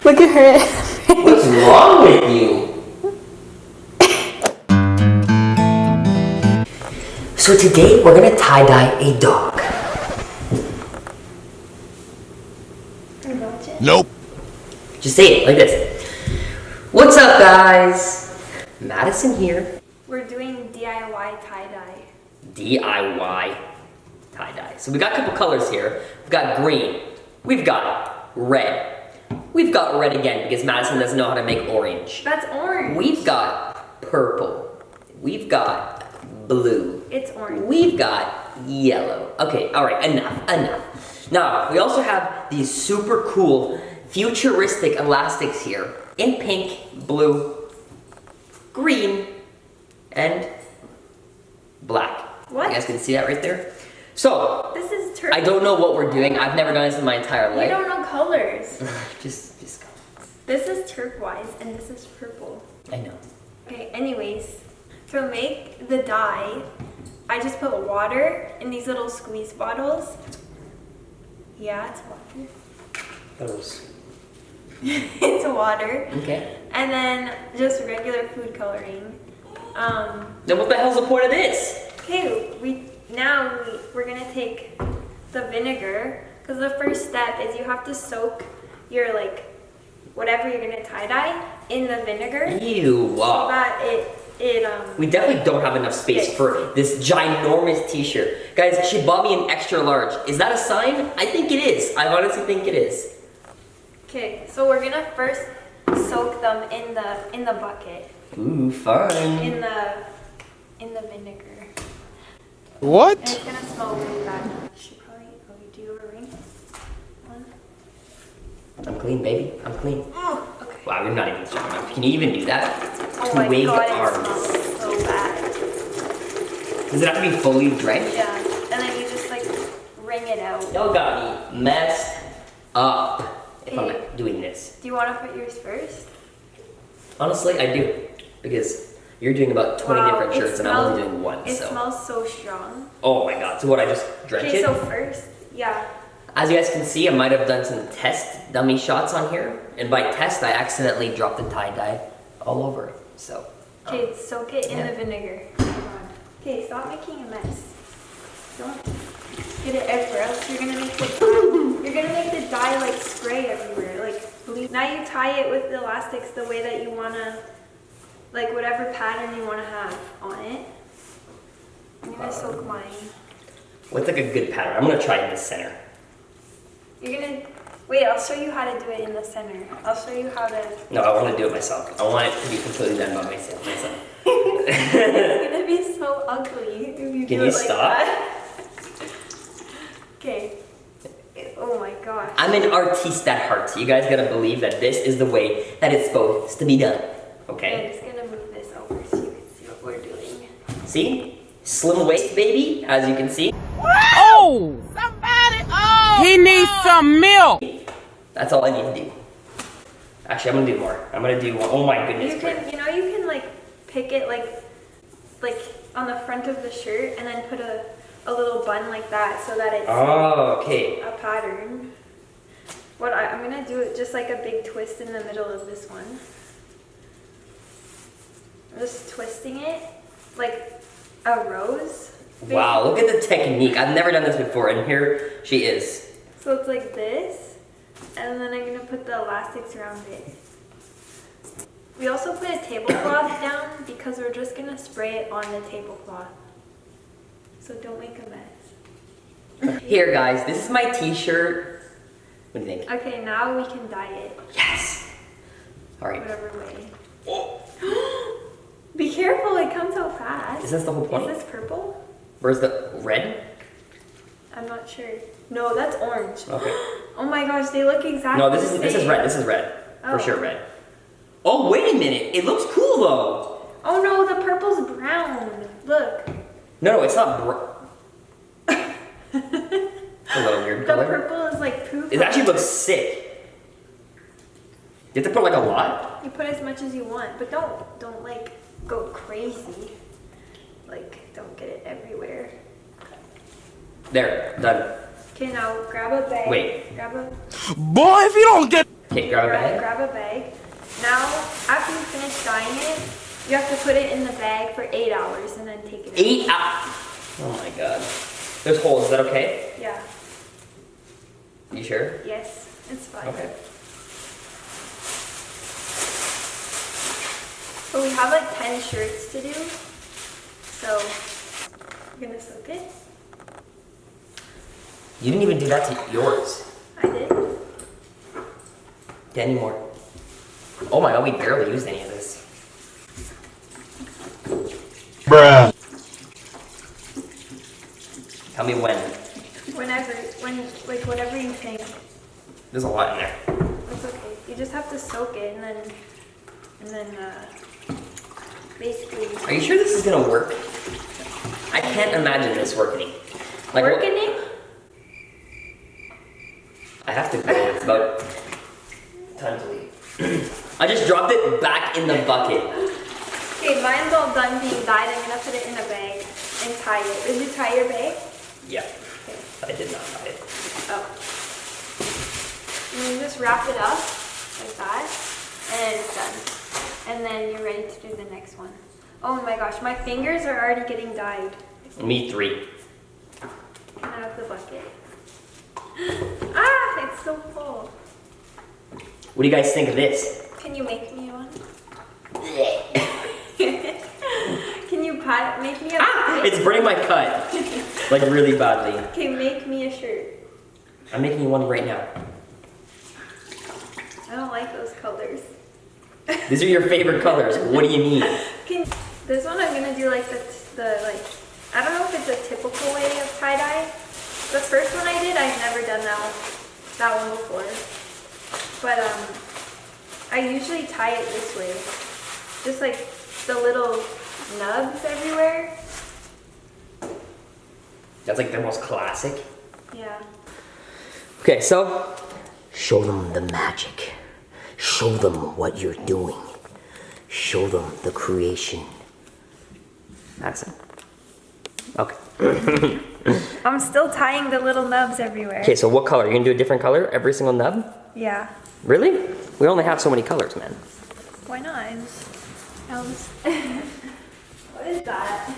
Look at her. What's wrong with you? So today we're gonna tie-dye a dog. Nope. Just say it like this. What's up, guys? Madison here. We're doing DIY tie-dye. DIY tie-dye. So we got a couple colors here. We've got green. We've got red. We've got red again because Madison doesn't know how to make orange. That's orange. We've got purple. We've got blue. It's orange. We've got yellow. Okay, all right, enough. Now, we also have these super cool futuristic elastics here in pink, blue, green, and black. What? You guys can see that right there? So, This is turquoise. I don't know what we're doing. I've never done this in my entire life. You don't know colors. Just go. This is turquoise and this is purple. I know. Okay, anyways, to make the dye, I just put water in these little squeeze bottles. Yeah, it's water. Those. It's water. Okay. And then just regular food coloring. Then what the hell's the point of this? Okay, we're gonna take the vinegar, because the first step is you have to soak your whatever you're gonna tie dye in the vinegar. Ew. So that We definitely don't have enough space for this ginormous t-shirt. Guys, she bought me an extra large. Is that a sign? I think it is. I honestly think it is. Okay, so we're gonna first soak them in the bucket. Ooh, fun. In the vinegar. What? And it's gonna smell really bad. Should probably do you have a ring? One. I'm clean, baby. I'm clean. Oh, okay. Wow, you're not even strong enough. Can you even do that? Oh my Twig god, arms. it smells so bad. Does it have to be fully drenched? Yeah, and then you just wring it out. Y'all got me messed up if I'm Okay. not doing this. Do you want to put yours first? Honestly, I do. Because you're doing about 20 Wow, different it shirts and I'm only smells- doing one, It so. smells so strong. Oh my god, so what, I just drench Okay, it? so first, yeah. As you guys can see, I might have done some test dummy shots on here. And by test, I accidentally dropped the tie-dye all over. So. Okay, soak it in yeah. the vinegar. Oh my god. Okay, stop making a mess. Don't get it everywhere, else you're gonna make the dye spray everywhere, bleed. Now you tie it with the elastics the way that you wanna, whatever pattern you wanna have on it. I'm gonna soak mine. What's a good pattern? I'm gonna try in the center. You're gonna, wait, I'll show you how to do it in the center. I'll show you how to. No, I want to do it myself. I want it to be completely done by myself. It's gonna be so ugly if you Can do you it like stop? that. Okay. Oh my gosh. I'm an artiste at heart, so you guys gotta believe that this is the way that it's supposed to be done. I'm Okay? just gonna move this over so you can see what we're doing. See? Slim waist, baby, as you can see. Oh! Somebody! Oh! He needs some milk! That's all I need to do. Actually, I'm gonna do more. I'm gonna do one. Oh my goodness. You can pick it on the front of the shirt and then put a little bun like that so that it's Oh, okay. a pattern. I'm gonna do it just like a big twist in the middle of this one. I'm just twisting it like a rose. Wow, look at the technique. I've never done this before, and here she is. So it's like this, and then I'm gonna put the elastics around it. We also put a tablecloth down because we're just gonna spray it on the tablecloth. So don't make a mess. Here, guys, this is my t-shirt. What do you think? Okay, now we can dye it Yes! Alright. whatever way. Oh. Be careful, it comes out fast. Is this the whole point? Is this purple? Where's the red? I'm not sure. No, that's orange. Okay. Oh my gosh, they look exactly No, the this same. is red. This is red. Oh. For sure red. Oh, wait a minute. It looks cool, though. Oh no, the purple's brown. Look. No, it's not brown. A little weird The color. purple is like poop. It actually looks sick. You have to put a lot? You put as much as you want, but don't go crazy. Don't get it everywhere. There, done. Okay, now grab a bag. Wait. Grab a. Boy, if you don't get... Okay, grab a bag. Grab a bag. Now, after you finish dyeing it, you have to put it in the bag for 8 hours and then take it out. 8 hours? Oh my god. There's holes, is that okay? Yeah. You sure? Yes, it's fine. Okay. So we have like 10 shirts to do. So, you're gonna soak it? You didn't even do that to yours. I did. Any more? Oh my god, we barely used any of this. Bruh. Tell me when. Whatever you think. There's a lot in there. It's okay. You just have to soak it and then basically. Are you sure this is gonna work? I can't imagine this working. Like, Working? I have to go. It's about time to leave. I just dropped it back in the bucket. Okay, mine's all done being dyed. I'm gonna put it in a bag and tie it. Did you tie your bag? Yeah, Okay. I did not buy it. Oh. And you just wrap it up like that, and it's done. And then you're ready to do the next one. Oh my gosh, my fingers are already getting dyed. Me 3. Get out of the bucket. Ah, it's so full. What do you guys think of this? Can you make me one? Can you make me a It's burning my cut. Like really badly. Okay, make me a shirt. I'm making you one right now. I don't like those colors. These are your favorite colors. What do you mean? This one I'm gonna do like I don't know if it's a typical way of tie-dye. The first one I did, I've never done that one before. But I usually tie it this way. Just like the little nubs everywhere. That's like the most classic. Yeah. Okay, so show them the magic. Show them what you're doing. Show them the creation. Accent. Okay. I'm still tying the little nubs everywhere. Okay, so what color? You're gonna do a different color every single nub? Yeah. Really? We only have so many colors, man. Why not? What is that?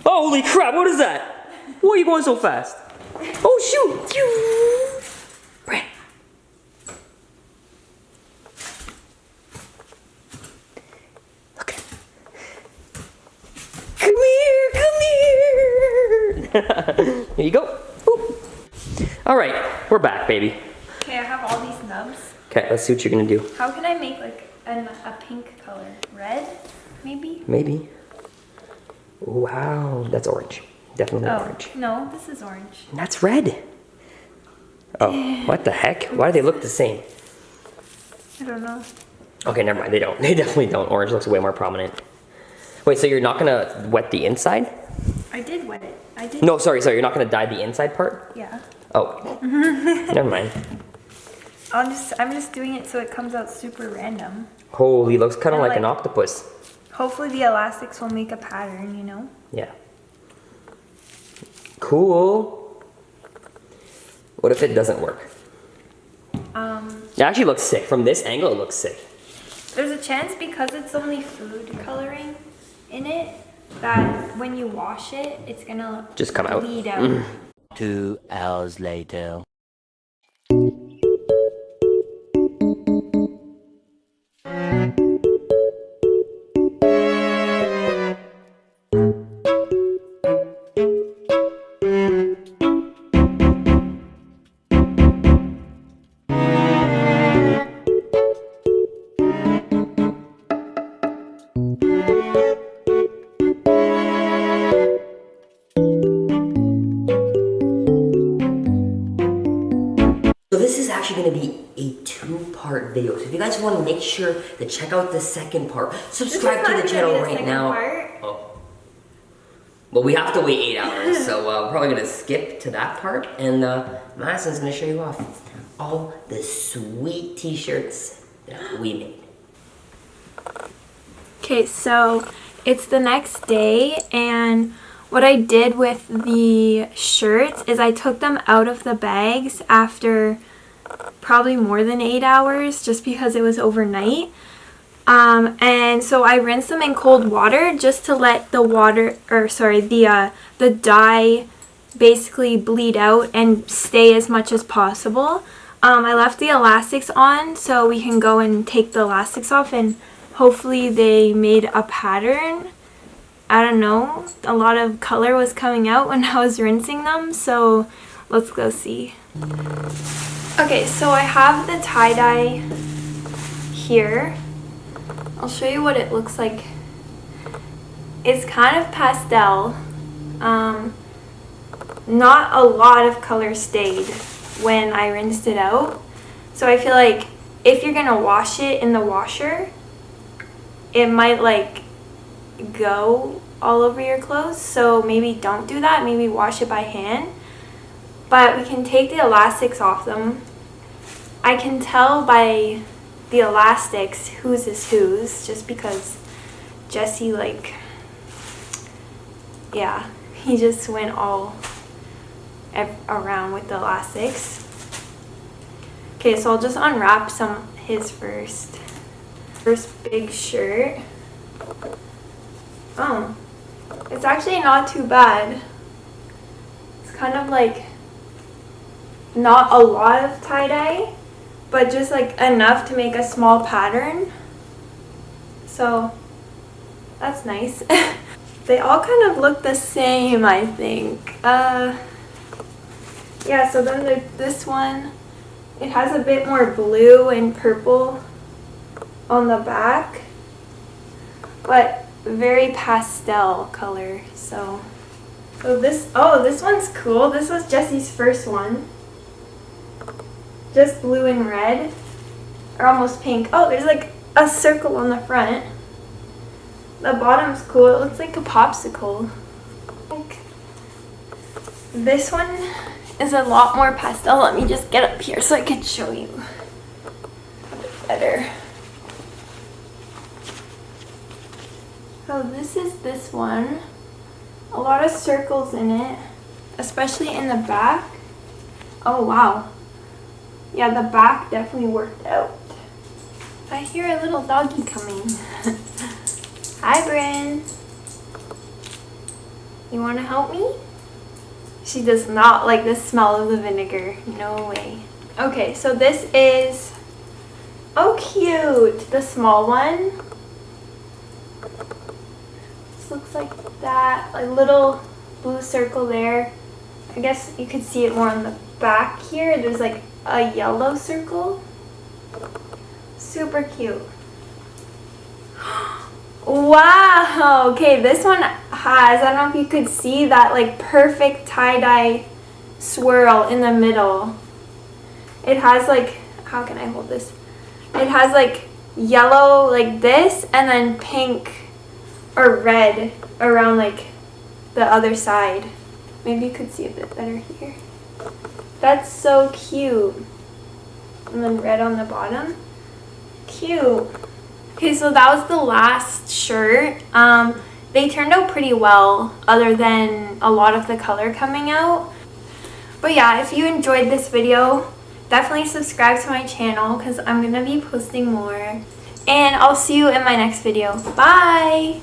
Holy crap, what is that? Why are you going so fast? Oh shoot! Brand. Look at it. Come here! Here you go. Ooh. All right, we're back, baby. Okay, I have all these nubs. Okay, let's see what you're gonna do. How can I make like a pink color? Red, maybe? Maybe. Wow, that's orange. Definitely orange. No, this is orange. That's red. Oh, what the heck? Why do they look the same? I don't know. Okay, never mind. They don't. They definitely don't. Orange looks way more prominent. Wait, so you're not gonna wet the inside? I did wet it. I did. No, sorry. You're not gonna dye the inside part? Yeah. Oh, never mind. I'm just doing it so it comes out super random. Holy, looks kind of And like an like- octopus. Hopefully the elastics will make a pattern, you know? Yeah. Cool. What if it doesn't work? It actually looks sick. From this angle, it looks sick. There's a chance because it's only food coloring in it that when you wash it, it's gonna Just come out. bleed out. 2 hours later. So this is actually going to be a 2-part video. So if you guys want to make sure to check out the second part, subscribe to the channel right now. Oh. Well, we have to wait 8 hours, so we're probably going to skip to that part. And Madison's going to show you off all the sweet t-shirts that we made. Okay, so it's the next day, and what I did with the shirts is I took them out of the bags after probably more than 8 hours just because it was overnight. And so I rinsed them in cold water just to let the the dye basically bleed out and stay as much as possible. I left the elastics on so we can go and take the elastics off, and hopefully they made a pattern. I don't know, a lot of color was coming out when I was rinsing them, so let's go see. Okay, so I have the tie-dye here. I'll show you what it looks like. It's kind of pastel. Not a lot of color stayed when I rinsed it out. So I feel like if you're gonna wash it in the washer, it might like go all over your clothes. So maybe don't do that. Maybe wash it by hand. But we can take the elastics off them. I can tell by the elastics whose is whose, just because Jesse, like, yeah, he just went all around with the elastics. Okay, so I'll just unwrap his first. First big shirt. Oh, it's actually not too bad. It's kind of like not a lot of tie-dye, but just like enough to make a small pattern. So that's nice. They all kind of look the same, I think. Yeah, so then there's this one. It has a bit more blue and purple on the back, but very pastel color. So this one's cool. This was Jesse's first one. Just blue and red, or almost pink. Oh, there's like a circle on the front. The bottom's cool. It looks like a popsicle. This one is a lot more pastel. Let me just get up here so I can show you a bit better. So this is this one. A lot of circles in it, especially in the back. Oh wow. Yeah, the back definitely worked out. I hear a little doggy coming. Hi, Bryn. You want to help me? She does not like the smell of the vinegar. No way. Okay, so this is, oh cute, the small one. This looks like that, a little blue circle there. I guess you could see it more on the back here. There's like a yellow circle. Super cute. Wow. Okay, this one has, I don't know if you could see that like perfect tie-dye swirl in the middle. It has like, how can I hold this? It has like yellow like this, and then pink or red around like the other side. Maybe you could see a bit better here. That's so cute. And then red on the bottom. Cute. Okay, so that was the last shirt. They turned out pretty well, other than a lot of the color coming out. But yeah, if you enjoyed this video, definitely subscribe to my channel because I'm going to be posting more. And I'll see you in my next video. Bye!